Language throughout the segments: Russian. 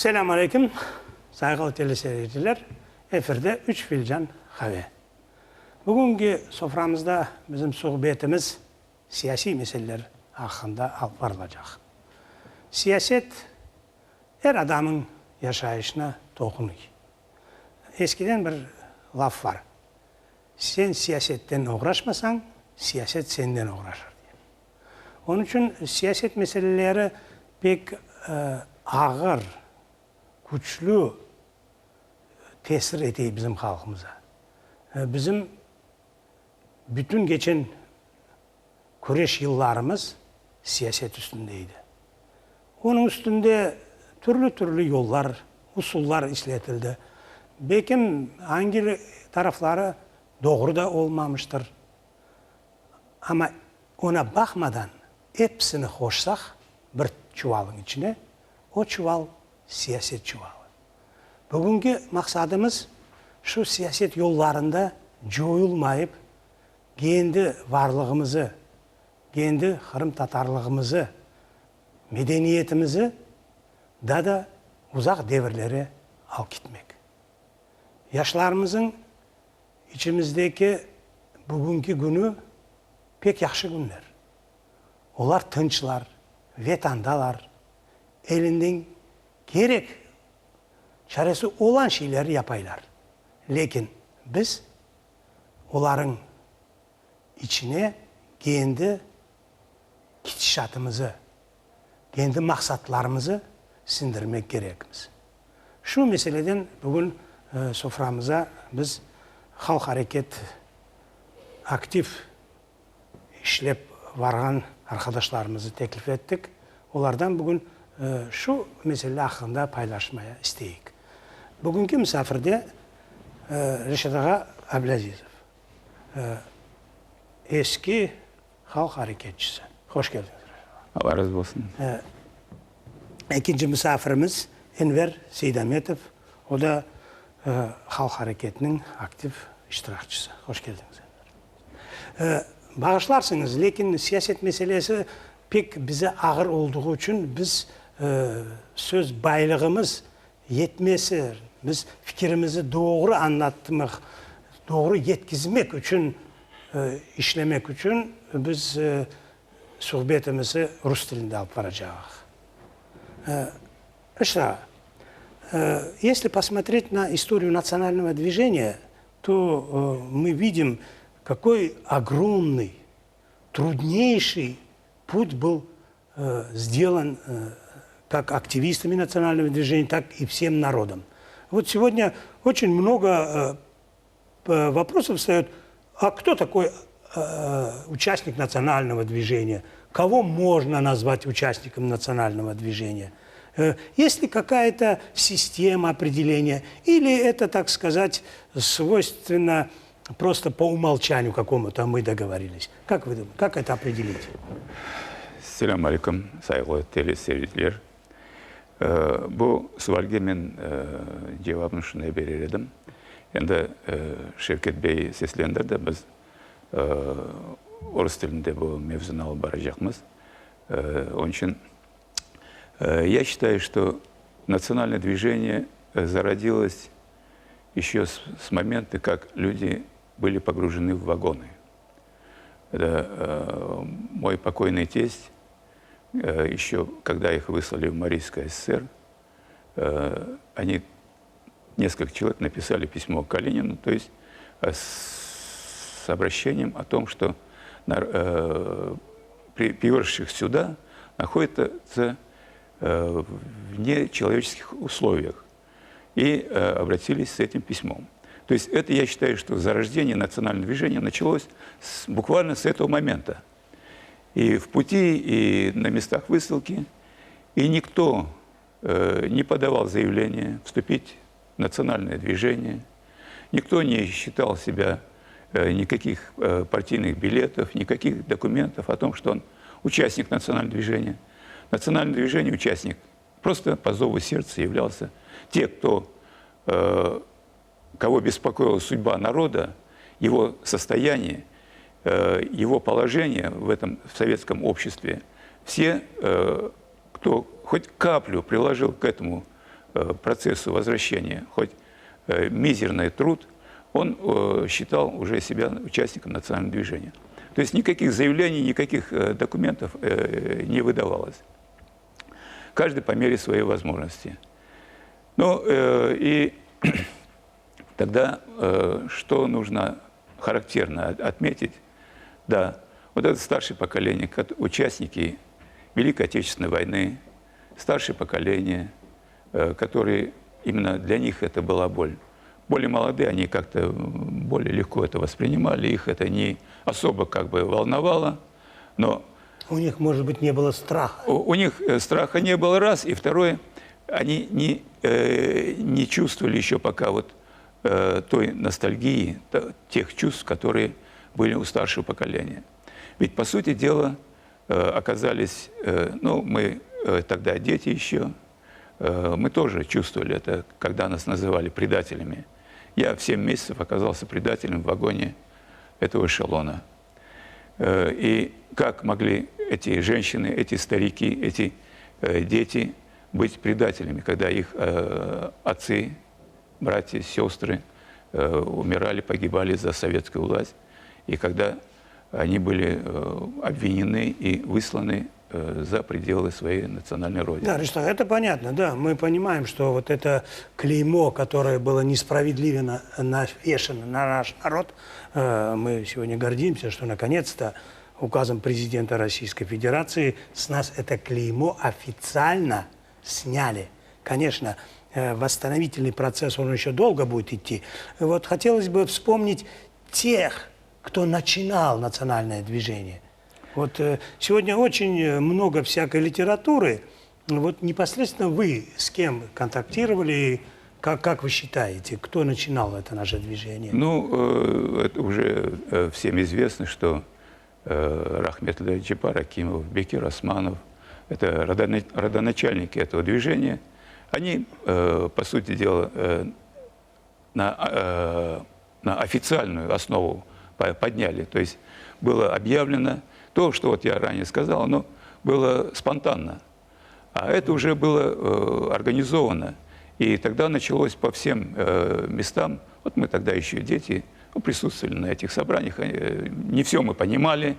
Selamun Aleyküm. Saygılı teleseyirciler. Efirde 3 filcan kahve. Bugünkü soframızda bizim sohbetimiz siyasi meseleler hakkında alып barılacak. Siyaset her adamın yaşayışına dokunuyor. Eskiden bir laf var. Sen siyasetten uğraşmasan, siyaset senden uğraşır diye. Onun için siyaset meseleleri pek ağır, güçlü tesir ediyor bizim halkımıza. Bizim bütün geçen kureş yıllarımız siyaset üstündeydi. Onun üstünde türlü yollar, usullar işletildi. Belki hangi tarafları doğru da olmamıştır. Ama ona bakmadan hepsini koşsak bir çuvalın içine, o çuval siyaset çuvalı. Bugünkü maksadımız şu siyaset yollarında joyulmayıp, kendi varlığımızı, kendi Kırım Tatarlığımızı, medeniyetimizi da uzak devirlere alıp gitmek. Yaşlarımızın içimizdeki bugünkü günü pek yaxşı günler. Onlar tınçlar, vetandalar, elinden gerek çaresi olan şeyleri yapaylar. Lakin biz onların içine kendi gidişatımızı, kendi maksatlarımızı sindirmek gerekmiz. Şu meseleden bugün soframıza biz Halk Hareket aktif işlep vargan arkadaşlarımızı teklif ettik. Onlardan bugün şu mesele hakkında paylaşmaya isteyik. Bugünkü misafirde Reşat Ağa Abdülazizov. Eski halk hareketçisi. Hoş geldiniz. Allah razı olsun. İkinci misafirimiz Enver Seydametov. O da halk hareketinin aktif iştirakçısı. Hoş geldiniz Enver. Bağışlarsınız, lakin siyaset meselesi pek bize ağır olduğu için biz söz baylığımız yetmesi, biz fikrimizi doğru anlatmak, doğru yetkizmek için, işlemek için biz sohbetimizi Rus dilinde alıp varacağız. Если посмотреть на историю национального движения, то мы видим, какой огромный, труднейший путь был сделан как активистами национального движения, так и всем народом. Вот сегодня очень много вопросов встает, а кто такой участник национального движения? Кого можно назвать участником национального движения? Есть ли какая-то система определения, или это, так сказать, свойственно просто по умолчанию какому-то мы договорились? Как вы думаете, как это определить? Selam aleyküm, saygılı teleseyirciler. Bu sualga men cevabını şuna bererdim. Endi Şevket Bey seslendirdi, biz Rus dilinde bu mevzunu alıp baracakmız. Onun için я считаю, что национальное движение зародилось еще с момента, как люди были погружены в вагоны. Это мой покойный тесть, еще когда их выслали в Марийское ССР, они, несколько человек, написали письмо Калинину, то есть с обращением о том, что прибывших сюда находятся в нечеловеческих условиях, и обратились с этим письмом. То есть это, я считаю, что зарождение национального движения началось буквально с этого момента. И в пути, и на местах высылки, и никто не подавал заявление вступить в национальное движение, никто не считал себя никаких партийных билетов, никаких документов о том, что он участник национального движения. Национальное движение участник просто по зову сердца являлся те, кого беспокоила судьба народа, его состояние, его положение в советском обществе. Все, кто хоть каплю приложил к этому процессу возвращения хоть мизерный труд, он считал уже себя участником национального движения. То есть никаких заявлений, никаких документов не выдавалось. Каждый по мере своей возможности. Ну и тогда что нужно характерно отметить? Да, вот это старшее поколение, участники Великой Отечественной войны, старшее поколение, которые именно для них это была боль. Более молодые, они как-то более легко это воспринимали, их это не особо как бы волновало, но... У них, может быть, не было страха. У них страха не было, раз, и второе, они не чувствовали еще пока вот той ностальгии, тех чувств, которые были у старшего поколения. Ведь, по сути дела, оказались, ну, мы тогда дети еще, мы тоже чувствовали это, когда нас называли предателями. Я в 7 месяцев оказался предателем в вагоне этого эшелона. И как могли эти женщины, эти старики, эти дети быть предателями, когда их отцы, братья, сестры умирали, погибали за советскую власть, и когда они были обвинены и высланы за пределы своей национальной родины. Да, Ришта, это понятно, да. Мы понимаем, что вот это клеймо, которое было несправедливо навешено на наш народ, мы сегодня гордимся, что наконец-то указом президента Российской Федерации с нас это клеймо официально сняли. Конечно, восстановительный процесс, он еще долго будет идти. Вот хотелось бы вспомнить тех, кто начинал национальное движение. Вот сегодня очень много всякой литературы. Вот непосредственно вы с кем контактировали, как вы считаете, кто начинал это наше движение? Ну, это уже всем известно, что Рахмет Джипар Акимов, Бекир Османов, это родоначальники этого движения. Они, по сути дела, на официальную основу подняли. То есть было объявлено то, что вот я ранее сказал, оно было спонтанно. А это уже было организовано. И тогда началось по всем местам. Вот мы тогда еще дети присутствовали на этих собраниях. Не все мы понимали,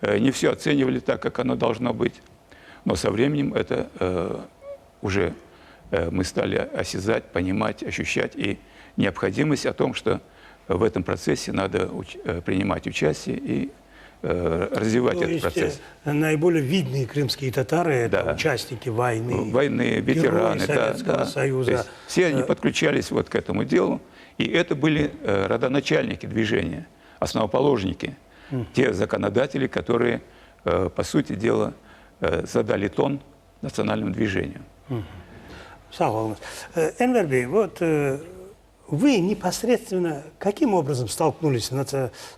не все оценивали так, как оно должно быть. Но со временем это уже мы стали осязать, понимать, ощущать. И необходимость о том, что в этом процессе надо принимать участие и развивать этот процесс. Наиболее видные крымские татары – это да. Участники войны. Войны, ветераны. Советского Союза. Все они подключались вот к этому делу. И это были родоначальники движения, основоположники. Те законодатели, которые, по сути дела, задали тон национальному движению. Сау Энвер Бей, вот вы непосредственно каким образом столкнулись с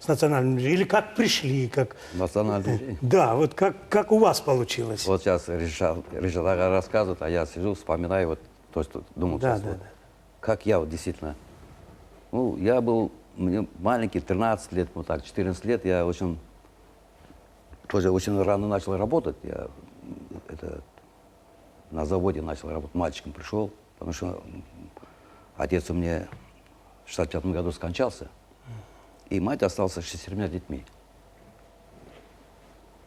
национальным движением? Или как пришли? Как... Национальное движение? Да, вот как у вас получилось? Вот сейчас Ришат рассказывает, а я сижу, вспоминаю вот то, что думал. Да, сейчас, да, вот. да. Как я вот действительно... Ну, я был маленький, 13 лет, вот так, 14 лет, я тоже очень рано начал работать. Я на заводе начал работать, мальчиком пришел, потому что отец у меня в 65 году скончался, и мать осталась с 6 детьми.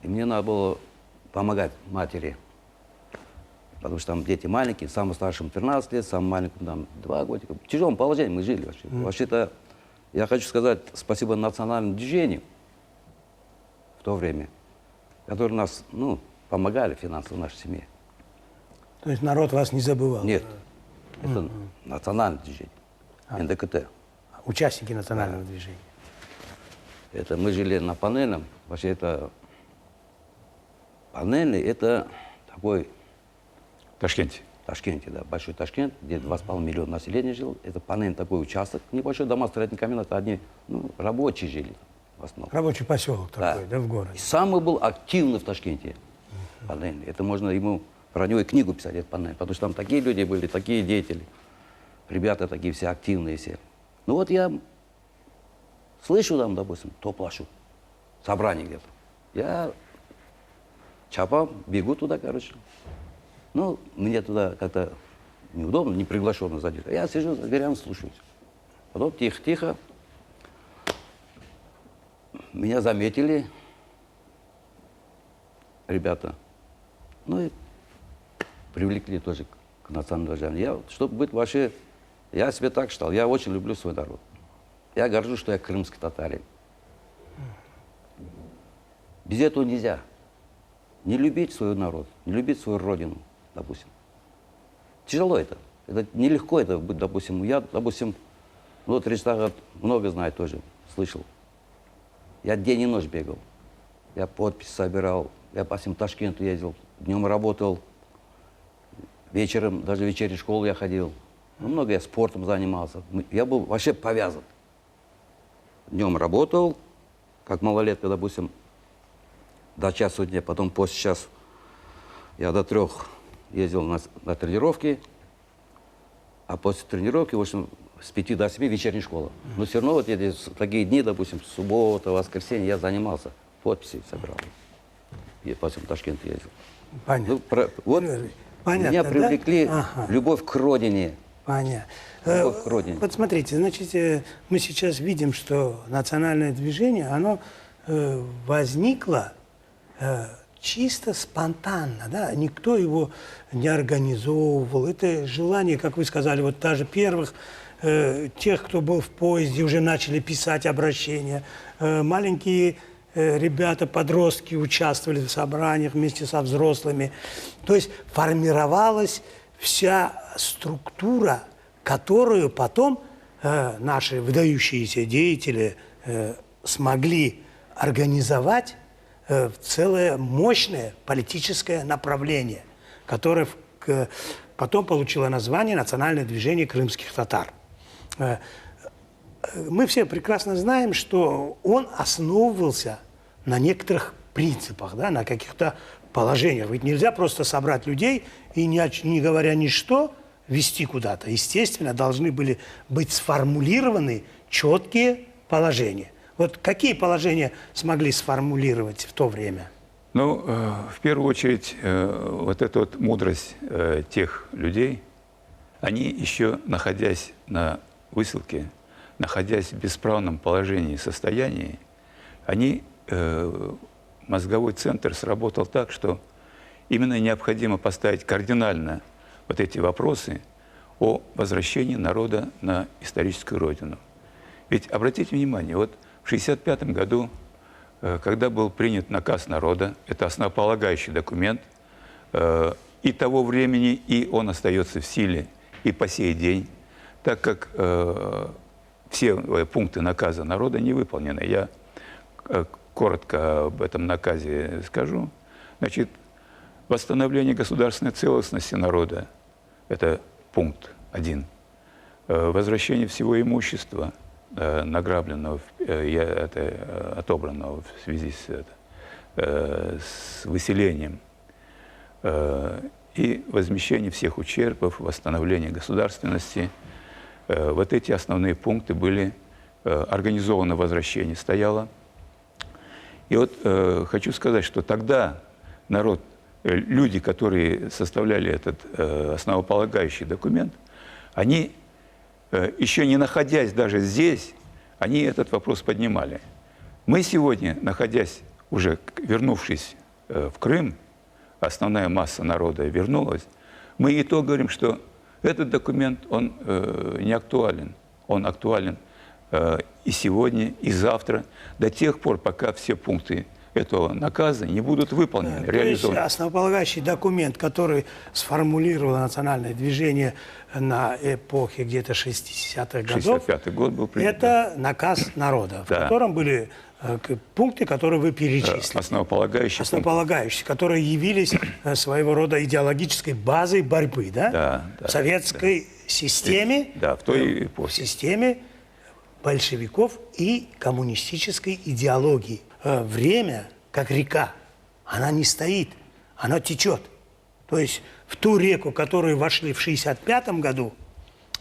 И мне надо было помогать матери, потому что там дети маленькие, самому старшему 13 лет, самому маленькому там 2 годика. В тяжелом положении мы жили вообще. Вообще-то я хочу сказать спасибо национальному движению в то время, которые нас, помогали финансово в нашей семье. То есть народ вас не забывал? Нет, это национальное движение, НДКТ. Участники национального движения. Это мы жили на Панельном. Вообще это Панельный, это такой... Ташкенте. Ташкенте, да, большой Ташкент, где 2,5 миллиона населения жило. Это Панельный такой участок, небольшой дома, строительный комбинат, одни рабочие жили в основном. Рабочий поселок такой, да, в городе. И самый был активный в Ташкенте Панельный. Это можно ему про него и книгу писать, это Панельный, потому что там такие люди были, такие деятели. Ребята такие все активные все. Ну вот я слышу там, допустим, топлашу, собрание где-то. Я чапам, бегу туда, короче. Ну, мне туда как-то неудобно, не приглашенный задержан. Я сижу за дверями, слушаюсь. Потом тихо-тихо меня заметили ребята. Ну и привлекли тоже к национальному движению. Чтобы быть вообще, я себе так считал, я очень люблю свой народ. Я горжусь, что я крымский татарин. Без этого нельзя. Не любить свой народ, не любить свою родину, допустим. Тяжело это. Это нелегко это быть, допустим. Я, допустим, ну вот Речтага много знает тоже, слышал. Я день и ночь бегал. Я подписи собирал. Я по всем Ташкенту ездил. Днем работал. Вечером, даже в вечернюю школу я ходил. Ну, много я спортом занимался. Я был вообще повязан. Днем работал, как малолетка, допустим, до часу дня, потом после часа я до 3 ездил на тренировки, а после тренировки, в общем, с 5 до 7 вечерняя школа. Но все равно вот эти такие дни, допустим, суббота, воскресенье, я занимался, подписи собирал. И по всему Ташкенту ездил. Понятно. Ну, вот Понятно, меня да? привлекли Ага. любовь к родине. Понятно. Любовь к родине. Вот смотрите, значит, мы сейчас видим, что национальное движение, оно возникло чисто спонтанно, да, никто его не организовывал. Это желание, как вы сказали, вот даже первых, тех, кто был в поезде, уже начали писать обращения. Маленькие ребята, подростки участвовали в собраниях вместе со взрослыми. То есть формировалась вся структура, которую потом наши выдающиеся деятели смогли организовать в целое мощное политическое направление, которое потом получило название «Национальное движение крымских татар». Мы все прекрасно знаем, что он основывался на некоторых принципах, да, на каких-то положениях. Ведь нельзя просто собрать людей и, не говоря ничто, вести куда-то. Естественно, должны были быть сформулированы четкие положения. Вот какие положения смогли сформулировать в то время? Ну, в первую очередь, вот эта вот мудрость тех людей, они еще, находясь на высылке, находясь в бесправном положении и состоянии, они, мозговой центр сработал так, что именно необходимо поставить кардинально вот эти вопросы о возвращении народа на историческую родину. Ведь обратите внимание, вот в 1965 году, когда был принят наказ народа, это основополагающий документ и того времени, и он остается в силе и по сей день, так как все пункты наказа народа не выполнены. Я коротко об этом наказе скажу. Значит, восстановление государственной целостности народа – это пункт 1. Возвращение всего имущества, награбленного, отобранного в связи с выселением, и возмещение всех ущербов, восстановление государственности. Вот эти основные пункты были, организовано возвращение стояло. И вот хочу сказать, что тогда народ, люди, которые составляли этот основополагающий документ, они, еще не находясь даже здесь, они этот вопрос поднимали. Мы сегодня, находясь, уже вернувшись в Крым, основная масса народа вернулась, мы и то говорим, что этот документ, он не актуален. Он актуален и сегодня, и завтра, до тех пор, пока все пункты этого наказа не будут выполнены, реализованы. То есть основополагающий документ, который сформулировало национальное движение на эпохе где-то 60-х годов, 65-й год был принят. Это наказ народа, в котором были пункты, которые вы перечислили. Основополагающие. Которые явились своего рода идеологической базой борьбы, да? В советской системе, в той эпохе. В системе большевиков и коммунистической идеологии. Время, как река, она не стоит, она течет. То есть в ту реку, в которую вошли в 1965 году,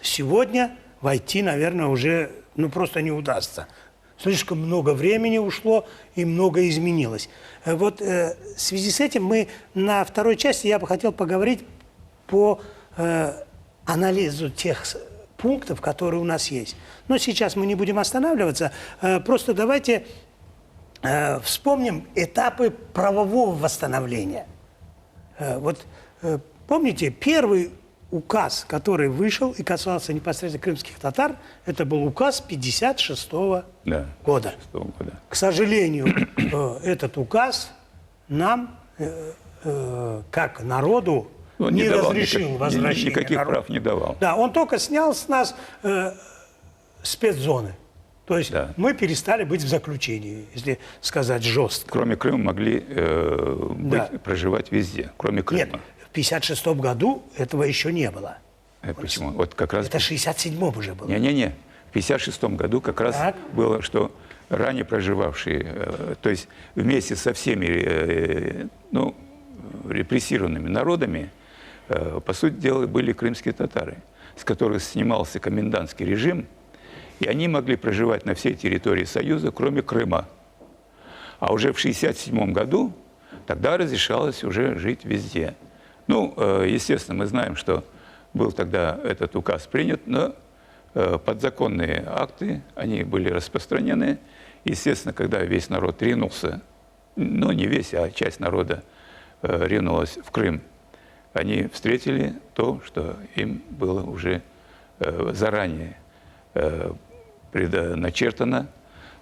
сегодня войти, наверное, уже просто не удастся. Слишком много времени ушло и много изменилось. Вот в связи с этим мы на второй части я бы хотел поговорить по анализу тех пунктов, которые у нас есть. Но сейчас мы не будем останавливаться. Просто давайте вспомним этапы правового восстановления. Вот помните, первый указ, который вышел и касался непосредственно крымских татар, это был указ 1956 года. К сожалению, этот указ нам, как народу, не разрешил возвращение. Никаких прав не давал. Да, он только снял с нас спецзоны. То есть мы перестали быть в заключении, если сказать жестко. Кроме Крыма могли проживать везде, кроме Крыма. Нет, в 1956 году этого еще не было. Почему? Вот как раз... Это в 1967 уже было. Не-не-не. В 1956 году как раз было, что ранее проживавшие, то есть вместе со всеми репрессированными народами, по сути дела, были крымские татары, с которых снимался комендантский режим, и они могли проживать на всей территории Союза, кроме Крыма. А уже в 1967 году тогда разрешалось уже жить везде. Ну, естественно, мы знаем, что был тогда этот указ принят, но подзаконные акты, они были распространены. Естественно, когда весь народ ринулся, ну, не весь, а часть народа ринулась в Крым, они встретили то, что им было уже заранее предначертано.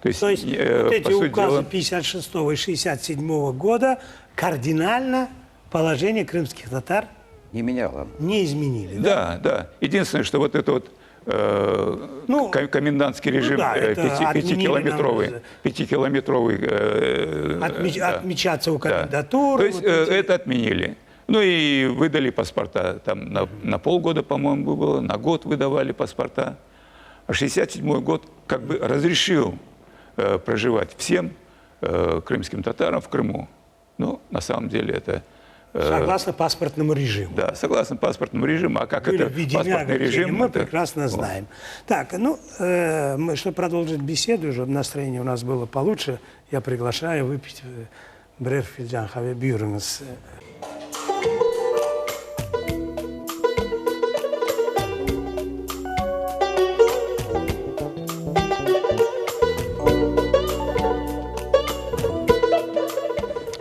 То есть вот эти указы 1956 и 1967 года кардинально положение крымских татар не меняло. Не изменили. Да, да. Единственное, что вот это вот комендантский режим пятикилометровый отмечаться у комендатуры. То есть это отменили. Ну и выдали паспорта. Там на полгода, по-моему, было, на год выдавали паспорта. А 1967 год как бы разрешил проживать всем крымским татарам в Крыму. Ну, на самом деле это... Согласно паспортному режиму. Да, согласно паспортному режиму. А как это паспортный режим? Мы прекрасно знаем. Так, ну, чтобы продолжить беседу, чтобы настроение у нас было получше, я приглашаю выпить Брефильджан Хавебюрнс.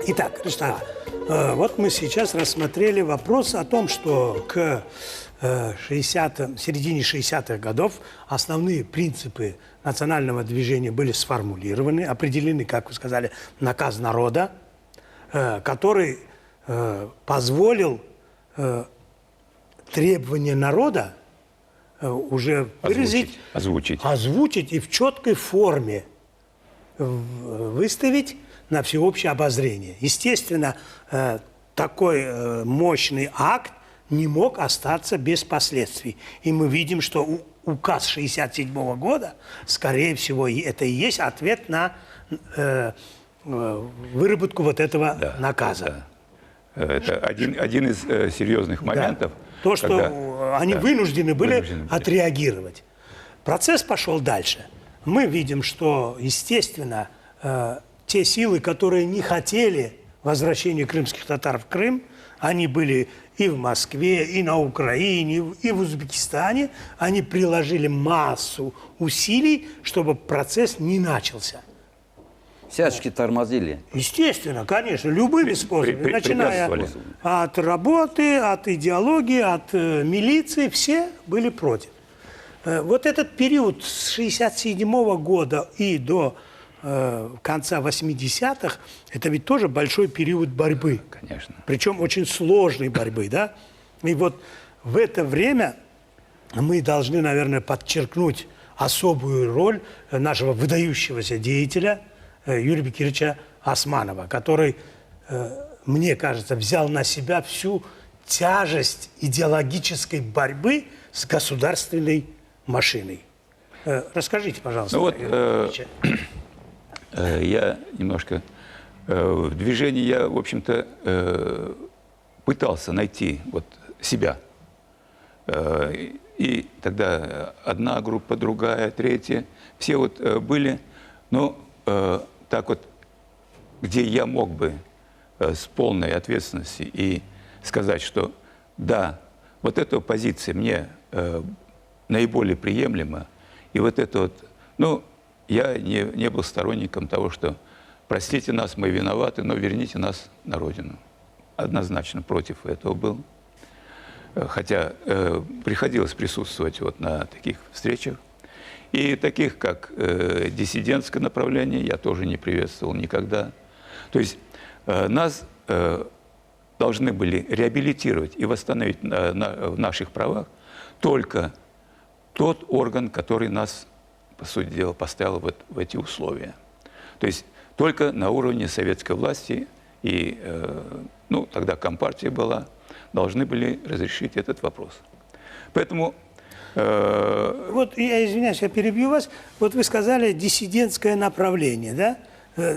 Итак, Ришта, вот мы сейчас рассмотрели вопрос о том, что к середине 60-х годов основные принципы национального движения были сформулированы, определены, как вы сказали, наказ народа, который позволил требования народа уже выразить, озвучить и в четкой форме выставить на всеобщее обозрение. Естественно, такой мощный акт не мог остаться без последствий. И мы видим, что указ 1967 года, скорее всего, это и есть ответ на выработку вот этого наказа. Да. Это один из серьезных моментов. Да. То, что они вынуждены были отреагировать. Процесс пошел дальше. Мы видим, что, естественно, те силы, которые не хотели возвращения крымских татар в Крым, они были и в Москве, и на Украине, и в Узбекистане. Они приложили массу усилий, чтобы процесс не начался. Всячески тормозили. Естественно, конечно, любыми способами, начиная от работы, от идеологии, от милиции, все были против. Вот этот период с 1967 года и до конца 80-х, это ведь тоже большой период борьбы. Конечно. Причем очень сложной борьбы, да? И вот в это время мы должны, наверное, подчеркнуть особую роль нашего выдающегося деятеля Юрия Бекировича Османова, который, мне кажется, взял на себя всю тяжесть идеологической борьбы с государственной машиной. Расскажите, пожалуйста. Ну вот, я немножко в движении, я, в общем-то, пытался найти вот себя. И тогда одна группа, другая, третья, все вот были, но так вот, где я мог бы с полной ответственностью и сказать, что да, вот эта позиция мне наиболее приемлема. И вот это вот, ну, я не был сторонником того, что простите нас, мы виноваты, но верните нас на родину. Однозначно против этого был. Хотя приходилось присутствовать вот на таких встречах. И таких, как диссидентское направление, я тоже не приветствовал никогда. То есть нас должны были реабилитировать и восстановить в наших правах только тот орган, который нас, по сути дела, поставил в эти условия. То есть только на уровне советской власти и, ну, тогда Компартия была, должны были разрешить этот вопрос. Поэтому... Вот я извиняюсь, я перебью вас. Вот вы сказали диссидентское направление, да?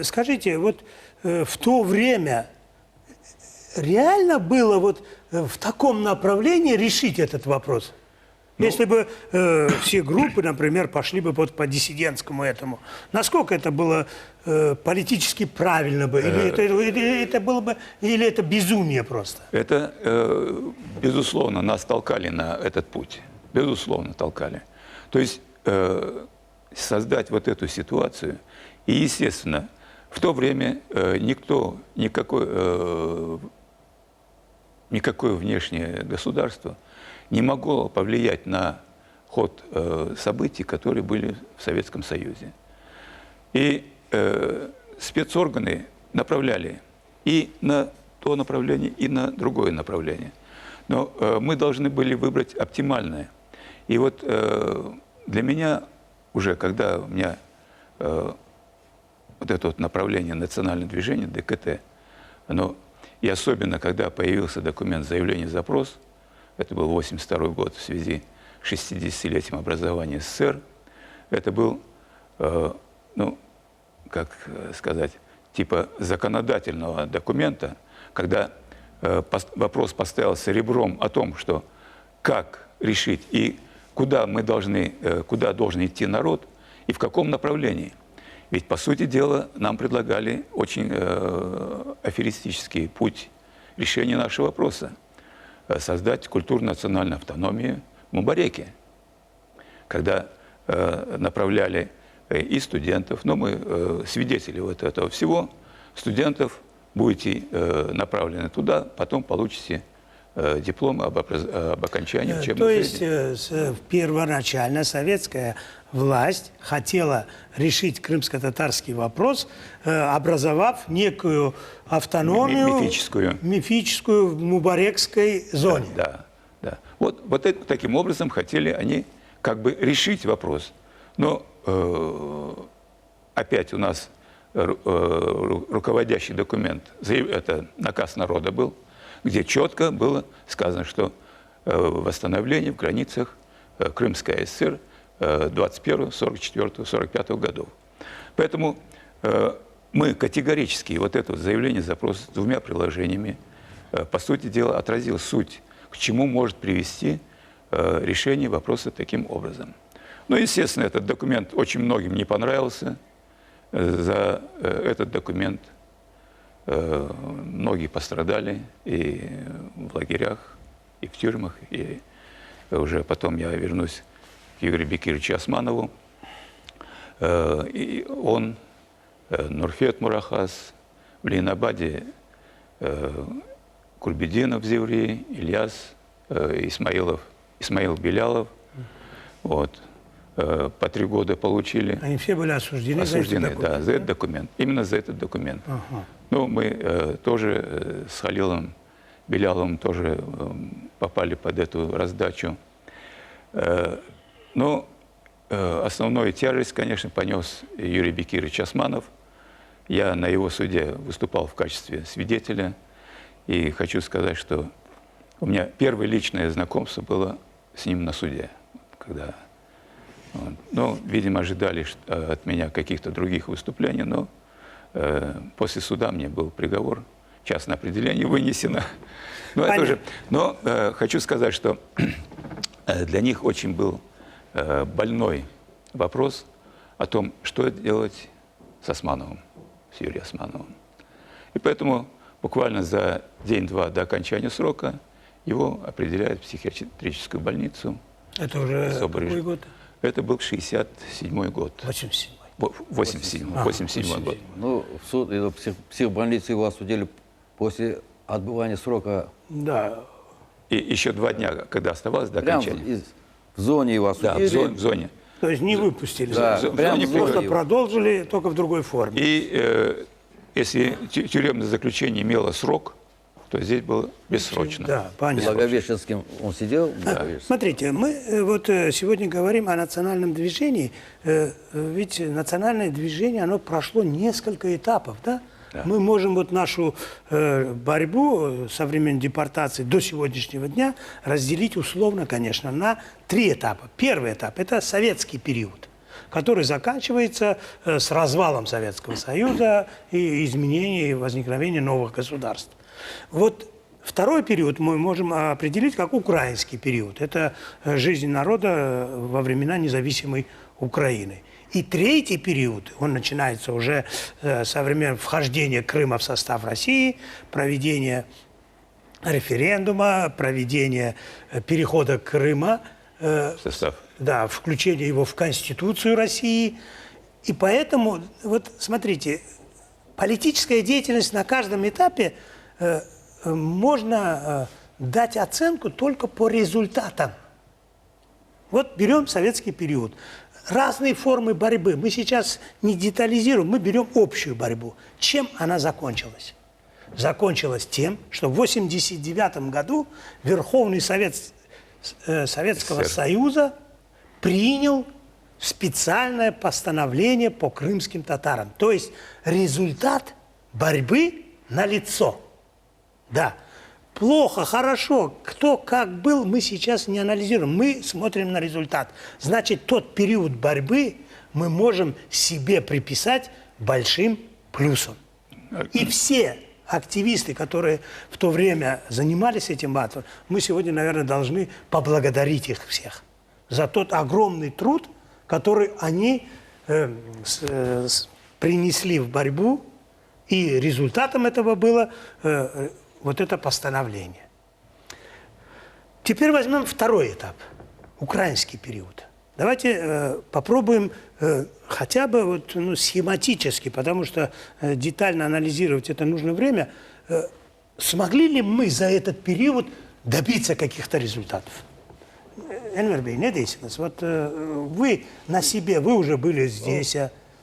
Скажите, вот в то время реально было вот в таком направлении решить этот вопрос? Если бы все группы, например, пошли бы вот по диссидентскому этому, насколько это было политически правильно бы? Или это было бы, или это безумие просто? Это, безусловно, нас толкали на этот путь. Безусловно, толкали. То есть создать вот эту ситуацию. И, естественно, в то время никакое внешнее государство не могло повлиять на ход событий, которые были в Советском Союзе. И спецорганы направляли и на то направление, и на другое направление. Но мы должны были выбрать оптимальное. И вот для меня уже, когда у меня вот это вот направление национального движения, ДКТ, и особенно, когда появился документ «Заявление-запрос», это был 1982 год в связи с 60-летием образования СССР, это был, ну, как сказать, типа законодательного документа, когда вопрос поставился ребром о том, что как решить и куда должен идти народ и в каком направлении. Ведь, по сути дела, нам предлагали очень аферистический путь решения нашего вопроса. Создать культурно-национальную автономию в Мубареке. Когда направляли и студентов, но мы свидетели вот этого всего, студентов будете направлены туда, потом получите диплом об окончании учебного То есть заведения. первоначально советская власть хотела решить крымско-татарский вопрос, образовав некую автономию мифическую в Мубарекской зоне. Да, да. Вот таким образом хотели они как бы решить вопрос. Но опять у нас руководящий документ, это наказ народа был, где четко было сказано, что восстановление в границах Крымской ССР 21, 44, 45 годов. Поэтому мы категорически вот это заявление, запрос с двумя приложениями, по сути дела, отразил суть, к чему может привести решение вопроса таким образом. Ну, естественно, этот документ очень многим не понравился. За этот документ многие пострадали и в лагерях, и в тюрьмах, и уже потом я вернусь к Юрию Бекировичу Османову. И он, Нурфет Мурахас, в Ленинабаде Курбединов Зеври, Ильяс, Исмаил Белялов. Вот. По 3 года получили. Они все были осуждены за этот документ? Да, за этот документ. Именно за этот документ. Ага. Ну, мы тоже с Халилом Беляловым тоже попали под эту раздачу. Но основную тяжесть, конечно, понес Юрий Бекирович Османов. Я на его суде выступал в качестве свидетеля. И хочу сказать, что у меня первое личное знакомство было с ним на суде. Когда, ну, видимо, ожидали от меня каких-то других выступлений, но после суда мне был приговор, частное определение вынесено. Но хочу сказать, что для них очень был больной вопрос о том, что делать с Османовым, с Юрием Османовым. И поэтому буквально за день-два до окончания срока его определяют в психиатрическую больницу. Это уже Особый какой режим. год? Это был 67-й год. 87-й. 87-й год. Ну, в суд, психбольницу его осудили после отбывания срока. Да. И еще 2 дня, когда оставалось до Прям окончания. в зоне его Да, осудили. в зоне. То есть не выпустили. Да, в прям зоне в зоне Просто его. продолжили, только в другой форме. И если тюремное заключение имело срок, то здесь было бессрочно. Да, понятно. Благовещенским он сидел. в Благовещенском. Смотрите, мы вот сегодня говорим о национальном движении, ведь национальное движение, оно прошло несколько этапов, да? Да. Мы можем вот нашу борьбу со времен депортации до сегодняшнего дня разделить условно, конечно, на 3 этапа. Первый этап – это советский период, который заканчивается с развалом Советского Союза и изменением и возникновением новых государств. Вот второй период мы можем определить как украинский период. Это жизнь народа во времена независимой Украины. И третий период, он начинается уже со времен вхождения Крыма в состав России, проведения референдума, проведения перехода Крыма, Состав. да, включения его в Конституцию России. И поэтому, вот смотрите, политическая деятельность на каждом этапе можно дать оценку только по результатам. Вот берем советский период. Разные формы борьбы. Мы сейчас не детализируем, мы берем общую борьбу. Чем она закончилась? Закончилась тем, что в 1989 году Верховный Совет Советского Союза принял специальное постановление по крымским татарам. То есть результат борьбы налицо. Да. Плохо, хорошо, кто как был, мы сейчас не анализируем. Мы смотрим на результат. Значит, тот период борьбы мы можем себе приписать большим плюсом. И все активисты, которые в то время занимались этим батлом, мы сегодня, наверное, должны поблагодарить их всех за тот огромный труд, который они принесли в борьбу, и результатом этого было вот это постановление. Теперь возьмем второй этап, украинский период. Давайте попробуем хотя бы вот, схематически, потому что детально анализировать это нужно время. Смогли ли мы за этот период добиться каких-то результатов? Энвер Бей, не дейсинес. Вот вы на себе, вы уже были здесь.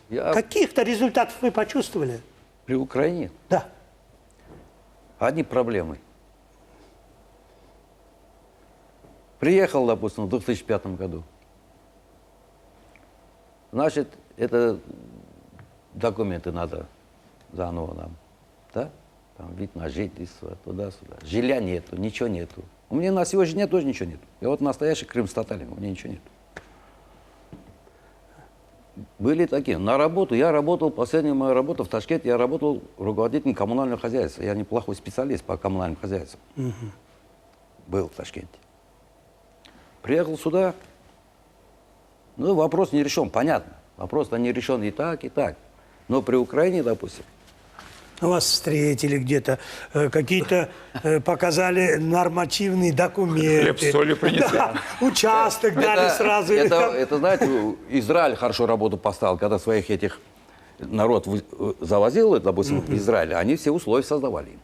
Каких-то результатов вы почувствовали? При Украине Да. одни проблемы. Приехал, допустим, в 2005 году. Значит, это документы надо заново нам. Да? Там вид на жительство, туда-сюда. Жилья нету, ничего нету. У меня на сегодняшний день тоже ничего нету. Я вот настоящий крым-татарин, у меня ничего нету. Были такие. На работу, я работал, последняя моя работа в Ташкенте, я работал руководителем коммунального хозяйства. Я неплохой специалист по коммунальному хозяйству. Был в Ташкенте. Приехал сюда, вопрос не решен, понятно. Вопрос-то не решен и так, и так. Но при Украине, допустим, Вас встретили где-то, какие-то показали нормативные документы. Хлеб с солью принесли. Да, участок дали сразу. Это, знаете, Израиль хорошо работу поставил, когда своих этих народ завозил, допустим, в Израиль, они все условия создавали им.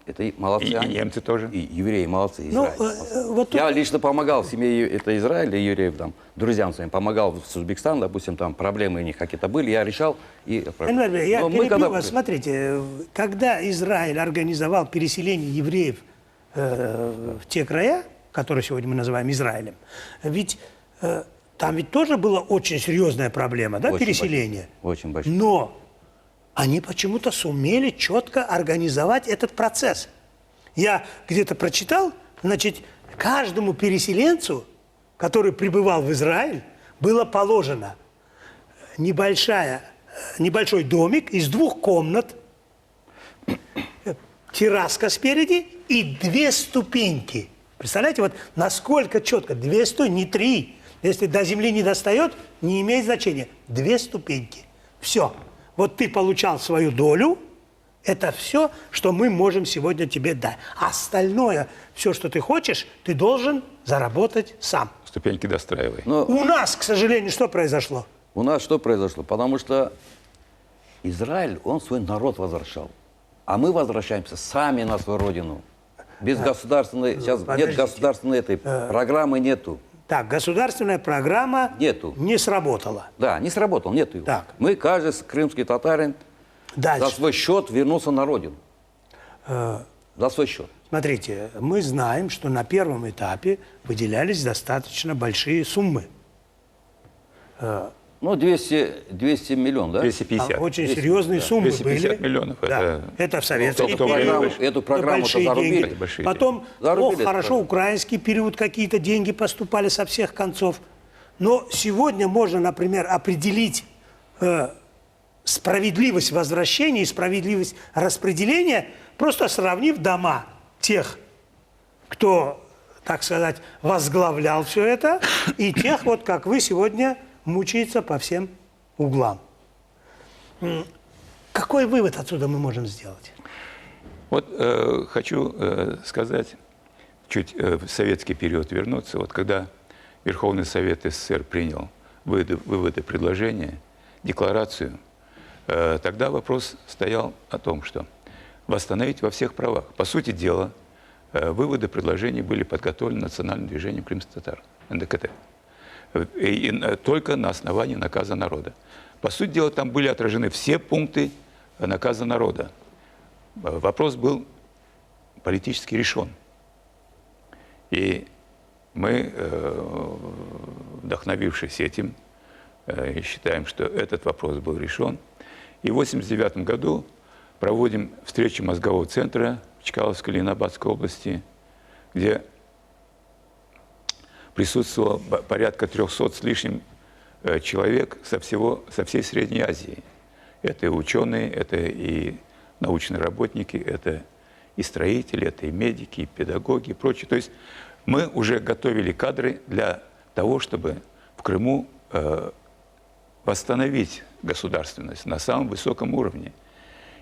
Это и молодцы. И они. немцы тоже. И евреи молодцы, Израиль. Вот Я лично помогал семье это Израиля, евреев, там, друзьям своим, помогал в Узбекистан, допустим, там проблемы у них какие-то были, я решал. Энвер Бей, я перебью вас. Смотрите, когда Израиль организовал переселение евреев в те края, которые сегодня мы называем Израилем, ведь там ведь тоже была очень серьезная проблема, да, Очень переселения. очень большое. Но они почему-то сумели четко организовать этот процесс. Я где-то прочитал, значит, каждому переселенцу, который прибывал в Израиль, было положено небольшой домик из 2 комнат, терраска спереди и 2 ступеньки. Представляете, вот насколько четко, 2 ступеньки, не 3. Если до земли не достает, не имеет значения. 2 ступеньки. Все. Вот ты получал свою долю, Это все, что мы можем сегодня тебе дать. А остальное, все, что ты хочешь, ты должен заработать сам. Ступеньки достраивай. Но У нас, к сожалению, что произошло? у нас что произошло? Потому что Израиль, он свой народ возвращал. А мы возвращаемся сами на свою родину. Без государственной, сейчас подождите. нет государственной этой программы, нету. Так, государственная программа Нету. не сработала. Да, не сработал, нету его. Так. Мы, каждый крымский татарин, за Дальше. свой счет вернулся на родину. За свой счет. Смотрите, мы знаем, что на первом этапе выделялись достаточно большие суммы. Ну, 200 миллионов, да? 250. Там очень 200, серьезные да. суммы 250 были. миллионов. Да. Это в советский кто период. Эту программу-то большие зарубили. деньги. Большие Потом, Зарубили эту хорошо, программу. украинский период, какие-то деньги поступали со всех концов. Но сегодня можно, например, определить справедливость возвращения и справедливость распределения, просто сравнив дома тех, кто, так сказать, возглавлял все это, и тех, вот как вы сегодня, мучается по всем углам. Какой вывод отсюда мы можем сделать? Вот хочу сказать, чуть в советский период вернуться. Вот когда Верховный Совет СССР принял выводы предложения, декларацию, тогда вопрос стоял о том, что восстановить во всех правах. По сути дела, выводы предложений были подготовлены национальным движением крымских татар, НДКТ. И только на основании наказа народа. По сути дела, там были отражены все пункты наказа народа. Вопрос был политически решен. И мы, вдохновившись этим, считаем, что этот вопрос был решен. И в 1989 году проводим встречу мозгового центра в Чкаловской, Ленинабадской области, где присутствовало порядка 300 с лишним человек со всей Средней Азии. Это и ученые, это и научные работники, это и строители, это и медики, и педагоги, и прочее. То есть мы уже готовили кадры для того, чтобы в Крыму восстановить государственность на самом высоком уровне.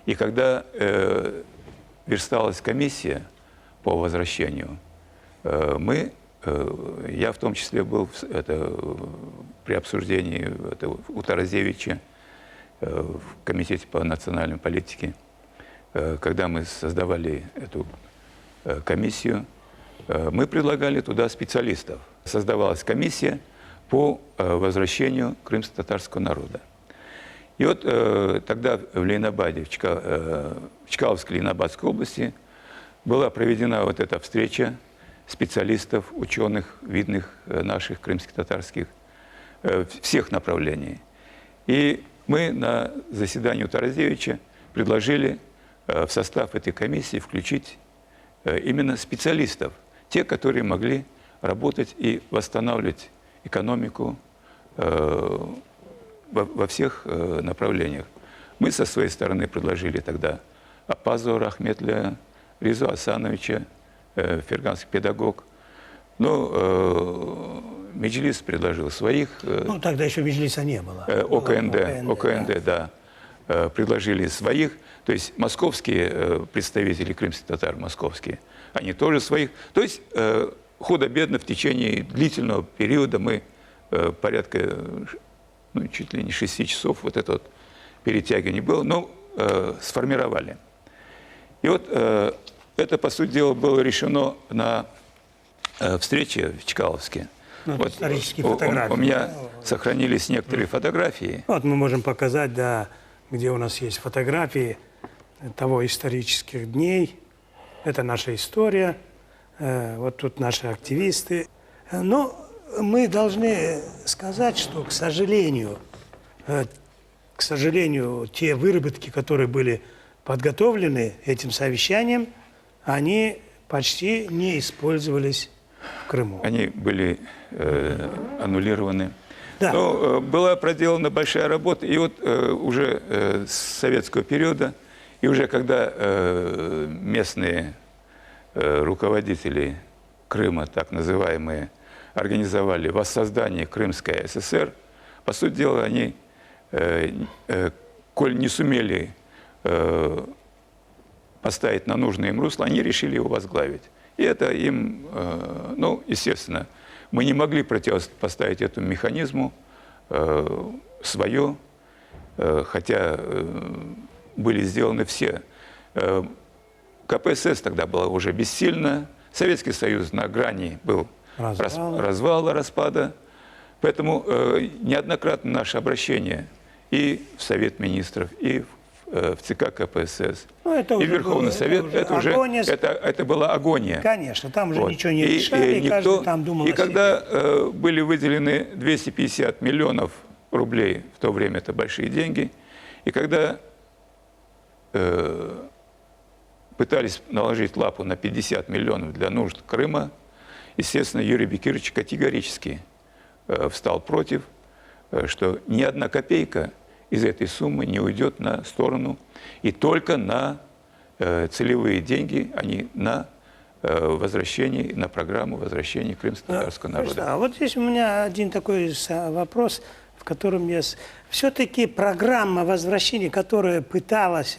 И когда версталась комиссия по возвращению, я в том числе был при обсуждении у Таразевича в Комитете по национальной политике, когда мы создавали эту комиссию, мы предлагали туда специалистов. Создавалась комиссия по возвращению крымско-татарского народа. И вот тогда в Ленинабаде, в Чкаловской Ленинабадской области, была проведена вот эта встреча специалистов, ученых, видных наших крымских татарских, всех направлений. И мы на заседании у Таразевича предложили в состав этой комиссии включить именно специалистов, те, которые могли работать и восстанавливать экономику во всех направлениях. Мы со своей стороны предложили тогда Апазова Рахметля, Ризу Асановича, ферганский педагог. Но Меджлис предложил своих. Ну, тогда еще Меджлиса не было. ОКНД, да. Предложили своих. То есть московские представители крымских татар, московские, они тоже своих. То есть худо-бедно в течение длительного периода мы порядка, чуть ли не 6 часов вот это вот перетягивание было, но сформировали. И вот это, по сути дела, было решено на встрече в Чкаловске. Вот исторические фотографии. У меня сохранились некоторые фотографии. Вот мы можем показать, да, где у нас есть фотографии того исторических дней. Это наша история. Вот тут наши активисты. Но мы должны сказать, что, к сожалению, те выработки, которые были подготовлены этим совещанием, они почти не использовались в Крыму. Они были аннулированы. Да. Но была проделана большая работа. И вот уже с советского периода, и уже когда местные руководители Крыма, так называемые, организовали воссоздание Крымской ССР, по сути дела, они, коль не сумели поставить на нужное им русло, они решили его возглавить. И это им, ну, естественно, мы не могли противопоставить этому механизму свое, хотя были сделаны все. КПСС тогда была уже бессильна, Советский Союз на грани был развала, распада. Поэтому неоднократно наше обращение и в Совет Министров, и в ЦК КПСС, и в Верховный Совет, это была агония. Конечно, там уже ничего не решали, и каждый там думал о себе. Когда были выделены 250 миллионов рублей, в то время это большие деньги, и когда пытались наложить лапу на 50 миллионов для нужд Крыма, естественно, Юрий Бекирович категорически встал против, что ни одна копейка из этой суммы не уйдет на сторону и только на целевые деньги, а не на возвращение, на программу возвращения крымско-татарского народа. А вот здесь у меня один такой вопрос, в котором я... Все-таки программа возвращения, которую пытались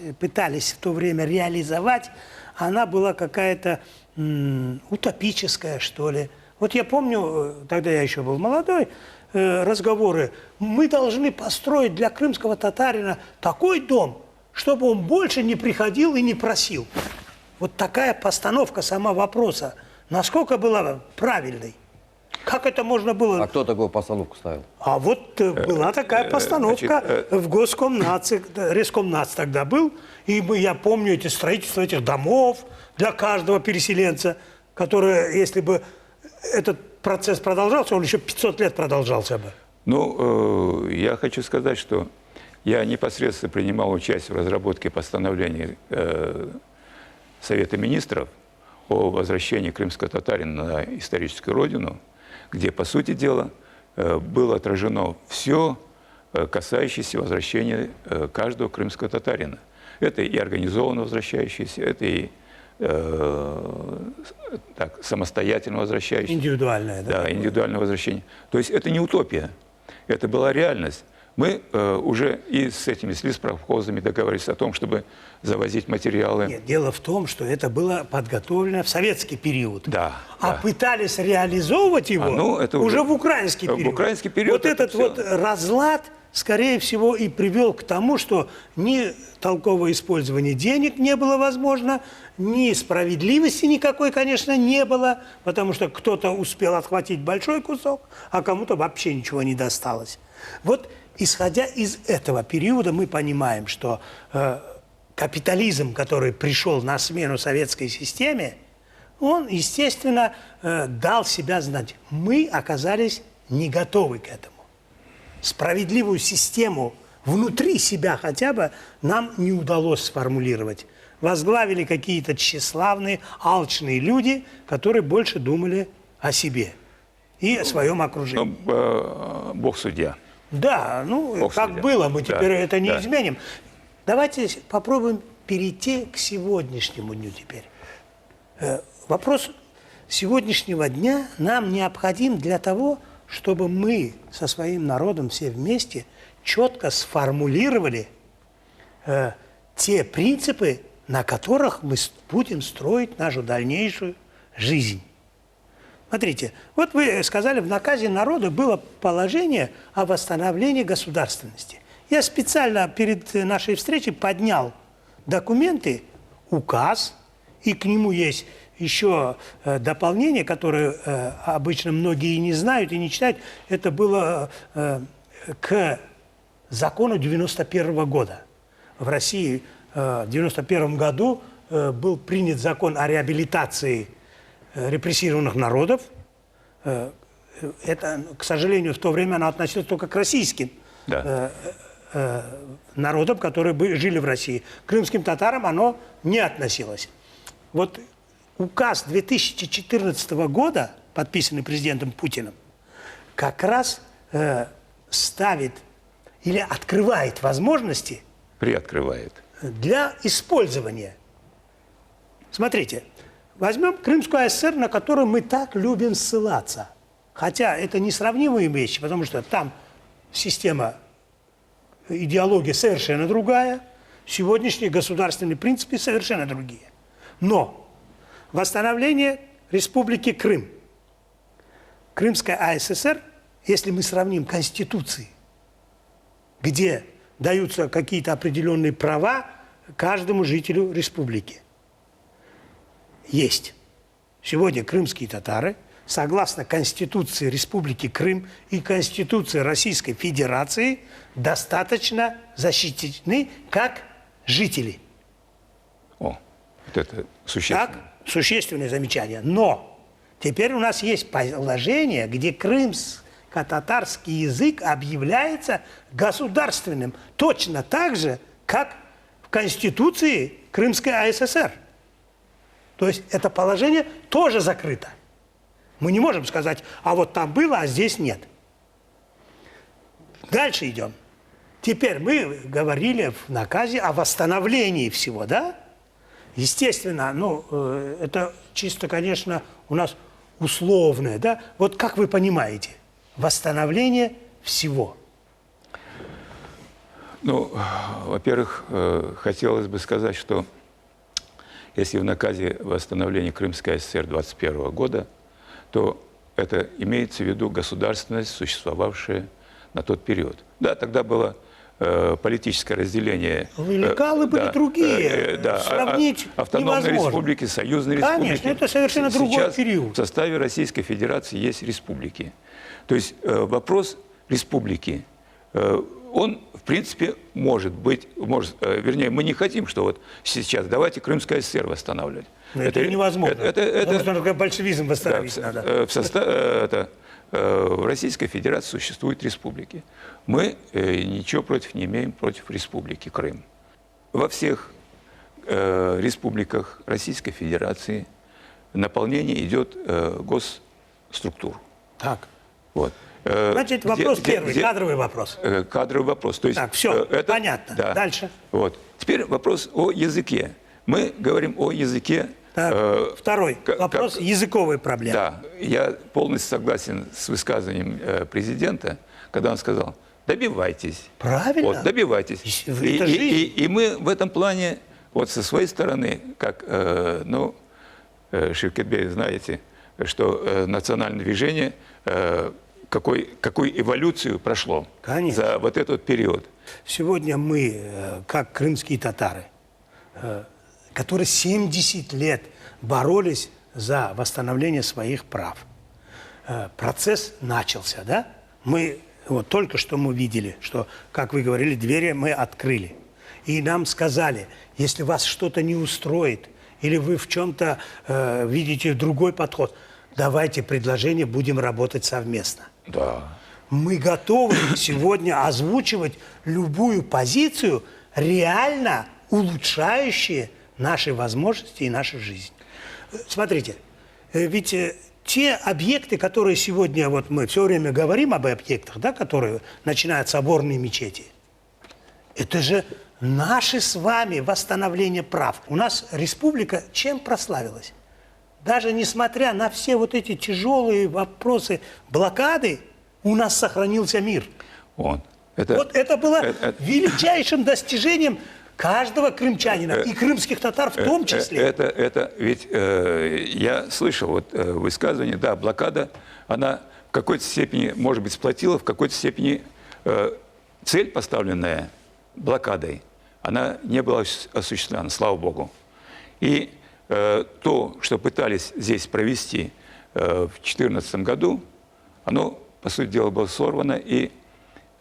в то время реализовать, она была какая-то утопическая, что ли. Вот я помню, тогда я еще был молодой, разговоры. Мы должны построить для крымского татарина такой дом, чтобы он больше не приходил и не просил. Вот такая постановка сама вопроса. Насколько была правильной? Как это можно было? А кто такую постановку ставил? А вот была такая постановка в Госкомнате, Рескомнат тогда был. И я помню эти строительства этих домов для каждого переселенца, которые, если бы этот процесс продолжался, он еще 500 лет продолжался бы. Ну, я хочу сказать, что я непосредственно принимал участие в разработке постановления Совета Министров о возвращении крымского татарина на историческую родину, где, по сути дела, было отражено все, касающееся возвращения каждого крымского татарина. Это и организованно возвращающиеся, это и самостоятельно возвращающиеся. Индивидуальное. Да, индивидуальное возвращение. То есть это не утопия, это была реальность. Мы уже и с этими леспромхозами договорились о том, чтобы завозить материалы. Нет, дело в том, что это было подготовлено в советский период. Да. А да. Пытались реализовывать его это уже в украинский период. В украинский период. Вот этот вот разлад, скорее всего, и привел к тому, что ни толковое использование денег не было возможно, ни справедливости никакой, конечно, не было, потому что кто-то успел отхватить большой кусок, а кому-то вообще ничего не досталось. Вот исходя из этого периода мы понимаем, что капитализм, который пришел на смену советской системе, он, естественно, дал себя знать. Мы оказались не готовы к этому. Справедливую систему внутри себя хотя бы нам не удалось сформулировать. Возглавили какие-то тщеславные, алчные люди, которые больше думали о себе и о своем окружении. Бог судья. Да, ну, Бог как судья. было, мы теперь это не да. изменим. Давайте попробуем перейти к сегодняшнему дню теперь. Вопрос сегодняшнего дня нам необходим для того, чтобы мы со своим народом все вместе четко сформулировали те принципы, на которых мы будем строить нашу дальнейшую жизнь. Смотрите, вот вы сказали, в наказе народа было положение о восстановлении государственности. Я специально перед нашей встречей поднял документы, указ, и к нему есть еще дополнение, которое обычно многие не знают и не читают. Это было к закону 91 года. В России в 91 году был принят закон о реабилитации репрессированных народов. Это, к сожалению, в то время оно относилось только к российским народам, которые жили в России. К крымским татарам оно не относилось. Вот указ 2014 года, подписанный президентом Путиным, как раз ставит или открывает возможности приоткрывает для использования. Смотрите, возьмем Крымскую ССР, на которую мы так любим ссылаться. Хотя это несравнимые вещи, потому что там система, идеология совершенно другая. Сегодняшние государственные принципы совершенно другие. Но восстановление Республики Крым, Крымская АССР, если мы сравним конституции, где даются какие-то определенные права каждому жителю республики, есть. Сегодня крымские татары, согласно Конституции Республики Крым и Конституции Российской Федерации, достаточно защищены как жители. О, вот это существенно. Так, существенное замечание. Но теперь у нас есть положение, где крымско-татарский язык объявляется государственным, точно так же, как в Конституции Крымской АССР. То есть это положение тоже закрыто. Мы не можем сказать, а вот там было, а здесь нет. Дальше идем. Теперь мы говорили в наказе о восстановлении всего, да? Естественно, это чисто, конечно, у нас условное, да? Вот как вы понимаете, восстановление всего? Ну, во-первых, хотелось бы сказать, что если в наказе восстановления Крымской ССР 21 года, то это имеется в виду государственность, существовавшая на тот период. Да, тогда было политическое разделение. Лекалы были другие. Сравнить автономные невозможно. Республики, союзные республики. Конечно, это совершенно другой Сейчас период. в составе Российской Федерации есть республики. То есть вопрос республики, он, в принципе, может быть, вернее, мы не хотим, что вот сейчас давайте Крымская ССР восстанавливать. Это невозможно. Потому что только большевизм восстановить надо. В Российской Федерации существуют республики. Мы ничего против не имеем против Республики Крым. Во всех республиках Российской Федерации наполнение идет госструктур. Так. Вот. Значит, вопрос первый, кадровый вопрос. Кадровый вопрос. То есть, так, все, понятно. Да. Дальше. Вот. Теперь вопрос о языке. Мы говорим о языке. Так, второй вопрос языковой проблемы. Да, я полностью согласен с высказыванием президента, когда он сказал, добивайтесь. Правильно. Вот, добивайтесь. И мы в этом плане, вот со своей стороны, как, Шевкетбей, знаете, что национальное движение, какую эволюцию прошло. Конечно. За вот этот период. Сегодня мы, как крымские татары, которые 70 лет боролись за восстановление своих прав. Процесс начался, да? Мы, вот только что мы видели, что, как вы говорили, двери мы открыли. И нам сказали, если вас что-то не устроит, или вы в чем-то видите другой подход, давайте предложение, будем работать совместно. Да. Мы готовы сегодня озвучивать любую позицию, реально улучшающую наши возможности и нашу жизнь. Смотрите, ведь те объекты, которые сегодня, вот мы все время говорим об объектах, да, которые начинают соборные мечети, это же наши с вами восстановление прав. У нас республика чем прославилась? Даже несмотря на все вот эти тяжелые вопросы блокады, у нас сохранился мир. Вот это было величайшим достижением каждого крымчанина, и крымских татар в том числе. Это ведь я слышал вот высказывание, да, блокада, она в какой-то степени, может быть, сплотила, в какой-то степени цель, поставленная блокадой, она не была осуществлена, слава Богу. И то, что пытались здесь провести в 2014 году, оно, по сути дела, было сорвано, и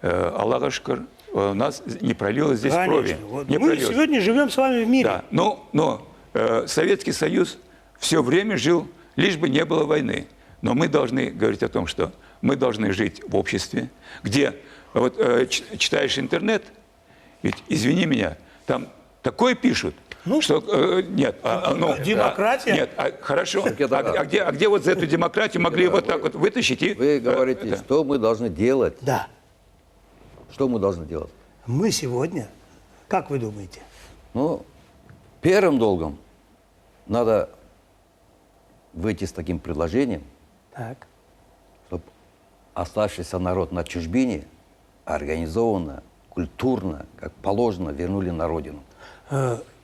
Аллах шукр, у нас не пролилось здесь крови. Вот мы сегодня живем с вами в мире. Да, но Советский Союз все время жил, лишь бы не было войны. Но мы должны говорить о том, что мы должны жить в обществе, где вот читаешь интернет, ведь, извини меня, там такое пишут, что нет, демократия. Нет, хорошо. А где вот за эту демократию могли вот так вот вытащить? И, вы говорите, что мы должны делать? Да. Что мы должны делать? Мы сегодня, как вы думаете? Ну, первым долгом надо выйти с таким предложением, чтобы оставшийся народ на чужбине организованно, культурно, как положено, вернули на родину.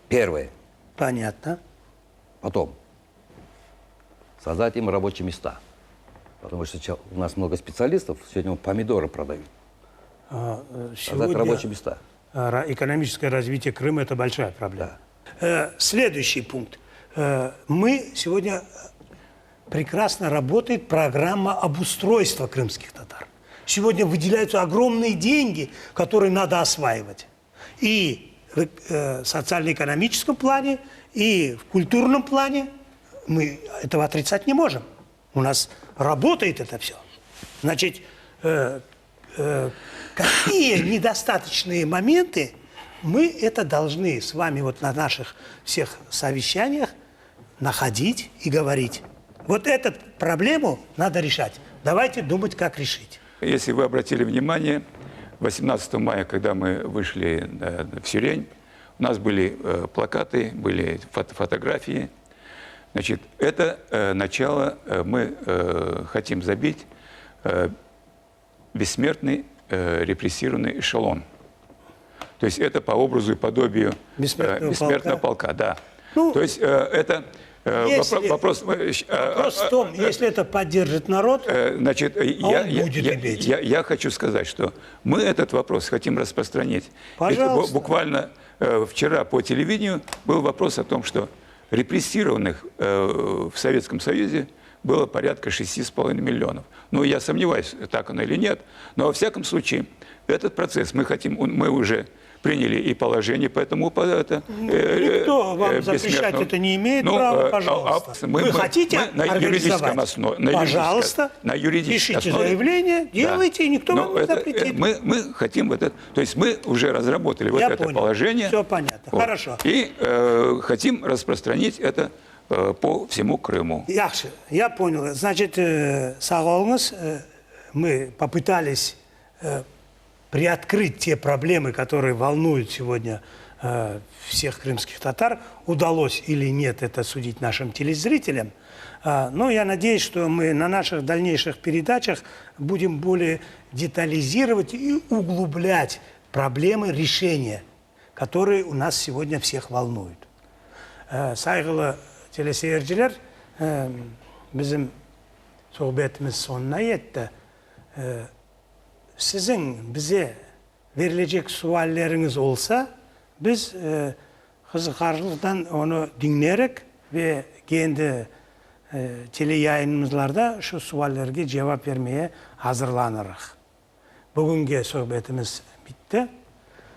Первое. Понятно. Потом создать им рабочие места. Потому что сейчас у нас много специалистов, сегодня помидоры продают. Создать рабочие места. Экономическое развитие Крыма – это большая проблема. Следующий пункт. Мы сегодня прекрасно работает программа обустройства крымских татар. Сегодня выделяются огромные деньги, которые надо осваивать. И в социально-экономическом плане, и в культурном плане мы этого отрицать не можем. У нас работает это все. Значит, какие недостаточные моменты мы это должны с вами вот на наших всех совещаниях находить и говорить. Вот эту проблему надо решать. Давайте думать, как решить. Если вы обратили внимание, 18 мая, когда мы вышли в Сирень, у нас были плакаты, были фотографии. Значит, это начало мы хотим забить бессмертный репрессированный эшелон. То есть это по образу и подобию бессмертного полка. Да. Ну, то есть это вопрос в том, если это поддержит народ, значит, я хочу сказать, что мы этот вопрос хотим распространить. Пожалуйста. Буквально вчера по телевидению был вопрос о том, что репрессированных в Советском Союзе было порядка 6,5 миллионов. Ну, я сомневаюсь, так оно или нет. Но во всяком случае, этот процесс мы уже приняли и положение по этому никто вам запрещать это не имеет права, пожалуйста. Вы хотите организовать? Пожалуйста, на юридической пишите основе. заявление, делайте, и никто вам не запретит. Мы хотим то есть мы уже разработали это положение. Все понятно, вот, хорошо. И хотим распространить это по всему Крыму. Яхши, я понял. Значит, сағолыңыз, мы попытались приоткрыть те проблемы, которые волнуют сегодня всех крымских татар. Удалось или нет это судить нашим телезрителям. Но я надеюсь, что мы на наших дальнейших передачах будем более детализировать и углублять проблемы решения, которые у нас сегодня всех волнуют. Saygılı teleseyirciler, bizim sohbetimiz sonuna yetti. Sizin bize verilecek sualleriniz olsa, biz kızıkarlıktan onu dinleyerek ve kendi teleyayınımızlarda şu suallerge cevap vermeye hazırlanırız. Bugünkü sohbetimiz bitti.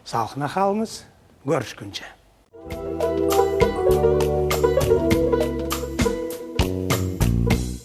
Sağlıkla kalınız. Görüşkünce.